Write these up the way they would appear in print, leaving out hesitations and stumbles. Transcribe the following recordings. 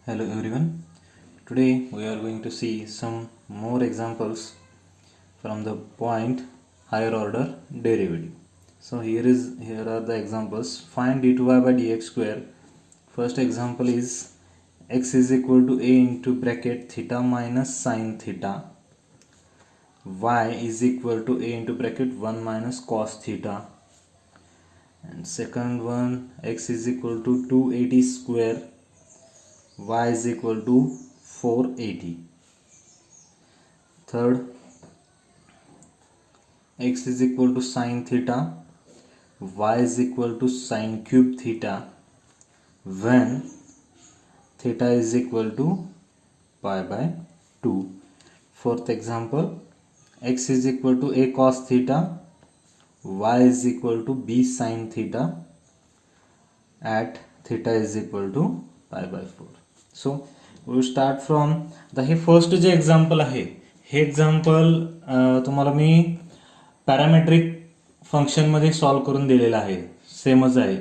Hello everyone. Today we are going to see some more examples from the point higher order derivative. So here are the examples. Find d2y by dx square. First example is x is equal to a into bracket theta minus sine theta. Y is equal to a into bracket 1 minus cos theta. And second one, x is equal to 280 square. Y is equal to 480. Third, x is equal to sine theta, y is equal to sine cube theta when theta is equal to pi by 2. Fourth example, x is equal to a cos theta, y is equal to b sine theta at theta is equal to pi by 4. So we start from आता हे first जे example आहे हे example तुम्हाला मी parametric फंक्शनमध्ये solve करून दिलेलं आहे, सेमच आहे.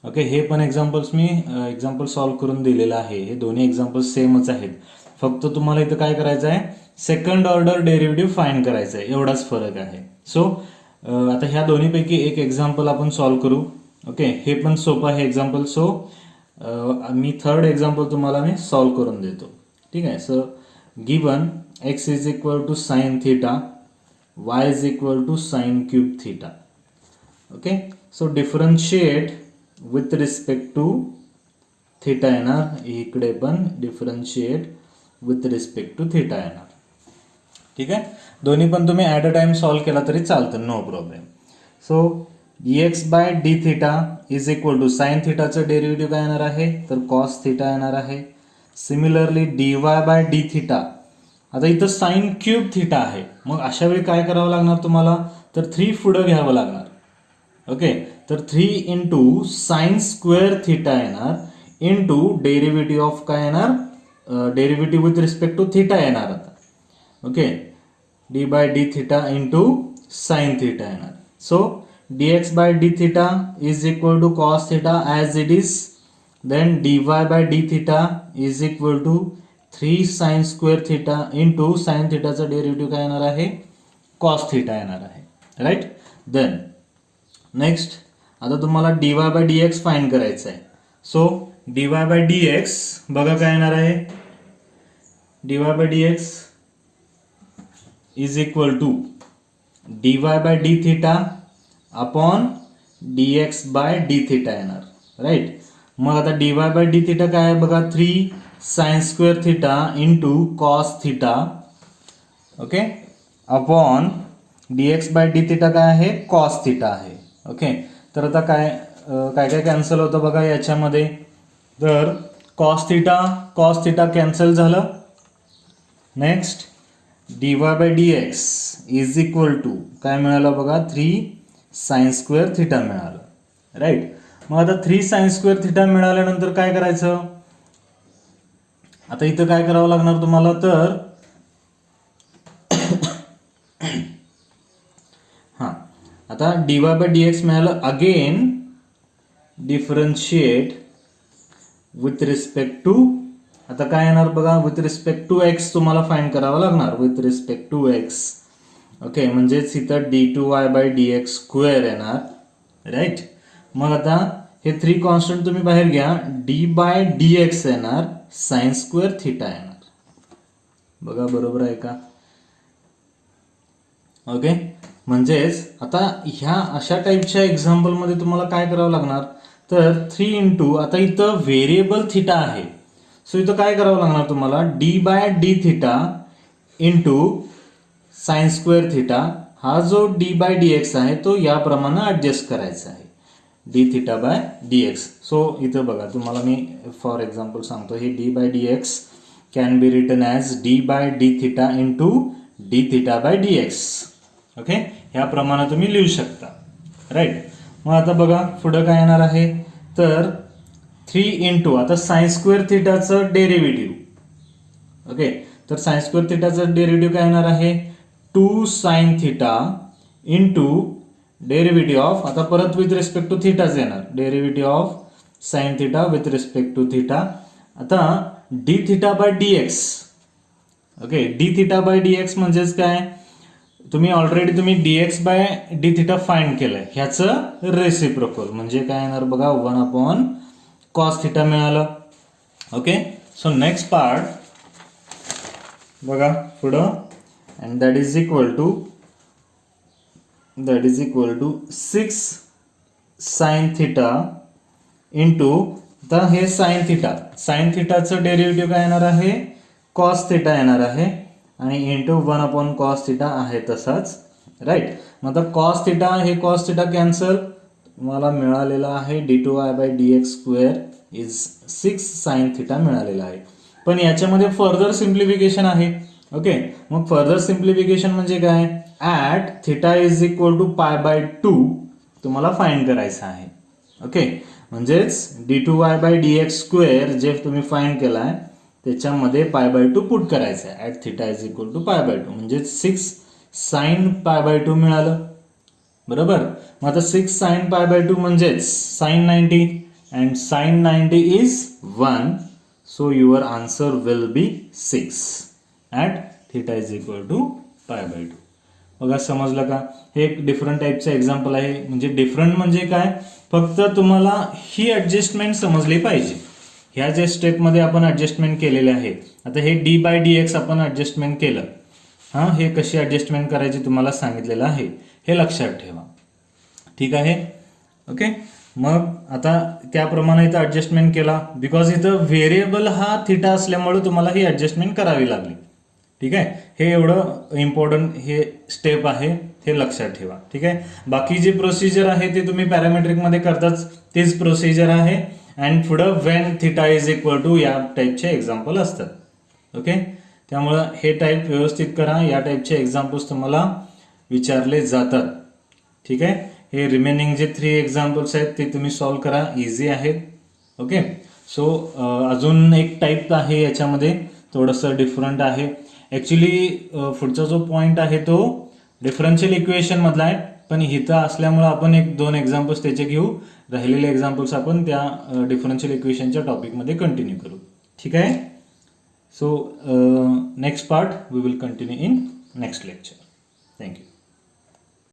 ओके, हे पण एक्झाम्पल सॉल्व करून दिलेलं आहे. हे दोन्ही एक्झाम्पल सेमच आहेत. फक्त तुम्हाला इथं काय करायचं आहे, सेकंड ऑर्डर डेरिव्हेटिव्ह फाइंड करायचं आहे, एवढाच फरक आहे. सो आता ह्या दोन्हीपैकी एक एक्झाम्पल आपण सॉल्व करू. ओके, हे पण सोपं आहे एक्झाम्पल. सो मी थर्ड एक्झाम्पल तुम्हाला मी सॉल्व करून देतो. ठीक आहे. So given x is equal to sine theta, y is equal to sine cube theta. Okay, so differentiate with respect to theta येणार, इकडे पण differentiate with respect to theta येणार. ठीक आहे. दोन्ही पण तुम्ही ॲट अ टाइम सॉल्व केला तरी चालतं, no problem. So dx by D theta is equal to sine थिटाचं डेरिव्हेटिव्ह काय येणार आहे, तर कॉस थिटा येणार आहे. Similarly dy by D theta, आता इथं साइन क्यूब थिटा आहे, मग अशा वेळी काय करावं लागणार तुम्हाला, तर 3 पुढं घ्यावं लागणार. ओके, तर 3 इंटू साइन स्क्वेअर थिटा येणार इंटू डेरिव्हेटिव्ह ऑफ काय येणार, derivative with respect to theta येणार. आता okay, D by D theta into sine theta येणार. So dx by d theta is equal to cos theta as it is, then dy by d theta is equal to 3 sin square theta into sin theta चा derivative काय येणार आहे, cos theta येणार आहे. Right. Then next आता तुम्हाला dy by dx find करायचं आहे. सो dy by dx बघा काय येणार आहे, dy by dx is equal to dy by d theta upon dx by D theta येणार. राईट. मग आता dy बाय डी थिटा काय आहे बघा, 3 sine square theta into cos theta. Okay, upon dx by D theta काय आहे, cos theta आहे. Okay, तर आता काय काय कॅन्सल होतं बघा याच्यामध्ये, तर कॉस थिटा कॅन्सल झालं. Next dy by dx is equal to काय मिळालं बघा, 3 साइन स्क्वेअर थिटा मिळालं. राईट. मग आता 3 साइन स्क्वेअर थिटा मिळाल्यानंतर काय करायचं, आता इथं काय करावं लागणार तुम्हाला, तर हां आता dy बाय dx मिळालं. Again differentiate with respect to, आता काय येणार बघा, विथ रिस्पेक्ट टू एक्स तुम्हाला फाइंड करावं लागणार, with respect to x. Okay, म्हणजेच इथं d2y बाय dx स्क्वेअर येणार. राईट. मग आता हे 3 कॉन्स्टंट तुम्ही बाहेर घ्या, d बाय dx येणार, साइन स्क्वेअर थिटा येणार. बघा बरोबर आहे का. ओके, म्हणजेच आता ह्या अशा टाईपच्या एक्झाम्पल मध्ये तुम्हाला काय करावं लागणार, तर 3 इंटू, आता इथं व्हेरिएबल थिटा आहे, सो इथं काय करावं लागणार तुम्हाला, d by D theta into sine square theta, हा जो डी बाय डी एक्स आहे तो याप्रमाणे ऍडजस्ट करायचा आहे, d theta by D x. So इथं बघा तुम्हाला मी फॉर एक्झाम्पल सांगतो, हे d by D x can be written as d by D theta into d theta by D x. Okay, ह्याप्रमाणे तुम्ही लिहू शकता. राईट. मग आता बघा पुढं काय येणार आहे, तर 3 इंटू आता साइन स्क्वेअर थिटाचं डेरिव्हेटिव्ह. ओके, तर साइन स्क्वेअर थिटाचं डेरिव्हेटिव्ह काय येणार आहे, 2 sine theta into derivative of, आता परत विथ रिस्पेक्ट टू थिटाच येणार, derivative of sine theta with respect to theta आता D theta by D x, okay, D theta by D X म्हणजेच काय, तुम्ही D X by D theta find केलंय, ह्याचं रेसिप्रोकल म्हणजे काय येणार बघा, 1 कॉस थिटा मिळालं. ओके, सो नेक्स्ट पार्ट बघा पुढं, and that is equal to 6 sine theta into, तर हे साइन थिटाचं डेरिव्हेटिव्ह काय येणार आहे, कॉस थिटा येणार आहे, आणि इंटू 1 कॉस थिटा आहे तसाच, राईट. मग आता कॉस थिटा हे कॉस थिटा कॅन्सल, तुम्हाला मिळालेला आहे d2y by dx square is 6 sine theta मिळालेला आहे. पण याच्यामध्ये फर्दर सिम्प्लिफिकेशन आहे. ओके, मग फर्दर सिम्प्लिफिकेशन म्हणजे काय, at theta is equal to π/2 तुम्हाला फाइंड करायचं आहे. ओके, म्हणजेच d2y बाय dx स्क्वेअर जे तुम्ही फाइंड केलाय त्याच्यामध्ये π/2 पुट करायचं आहे, at theta is equal to π/2 म्हणजे 6 साइन π/2 मिळालं, बरोबर. मग आता 6 साइन π/2 म्हणजेच sine 90, and sine 90 is 1, so your answer will be 6 at theta is equal to π/2. बघा समजलं का, हे एक डिफरंट टाईपचं एक्झाम्पल आहे. म्हणजे डिफरंट म्हणजे काय, फक्त तुम्हाला ही ऍडजस्टमेंट समजली पाहिजे. ह्या जे स्टेपमध्ये आपण ऍडजस्टमेंट केलेले आहे, आता हे डी बाय डी एक्स आपण ऍडजस्टमेंट केलं, हां, हे कशी ऍडजस्टमेंट करायची तुम्हाला सांगितलेलं आहे, हे लक्षात ठेवा. ठीक आहे, ओके. मग आता त्याप्रमाणे इथं ऍडजस्टमेंट केला, बिकॉज इथं व्हेरिएबल हा थिटा असल्यामुळे तुम्हाला ही ऍडजस्टमेंट करावी लागली. ठीक आहे, हे एवढं इम्पॉर्टंट हे स्टेप आहे, हे लक्षात ठेवा. ठीक आहे, बाकी जी प्रोसिजर आहे ते तुम्ही पॅरामेट्रिकमध्ये करताच, तीच प्रोसिजर आहे. अँड पुढं when theta is equal to या टाईपचे एक्झाम्पल असतात. ओके, त्यामुळं हे टाईप व्यवस्थित करा, या टाईपचे एक्झाम्पल्स तुम्हाला विचारले जातात. ठीक आहे, हे रिमेनिंग जे 3 एक्झाम्पल्स आहेत ते तुम्ही सॉल्व्ह करा, इझी आहेत. ओके, सो अजून एक टाईप आहे याच्यामध्ये, थोडंसं डिफरंट आहे. ॲक्च्युली पुढचा जो पॉईंट आहे तो डिफरन्शियल इक्वेशन मधला आहे, पण इथं असल्यामुळे आपण 1-2 एक्झाम्पल्स त्याचे घेऊ, राहिलेले एक्झाम्पल्स आपण त्या डिफरन्शियल इक्वेशनच्या टॉपिकमध्ये कंटिन्यू करू. ठीक आहे, so next part we will continue in next lecture. Thank you.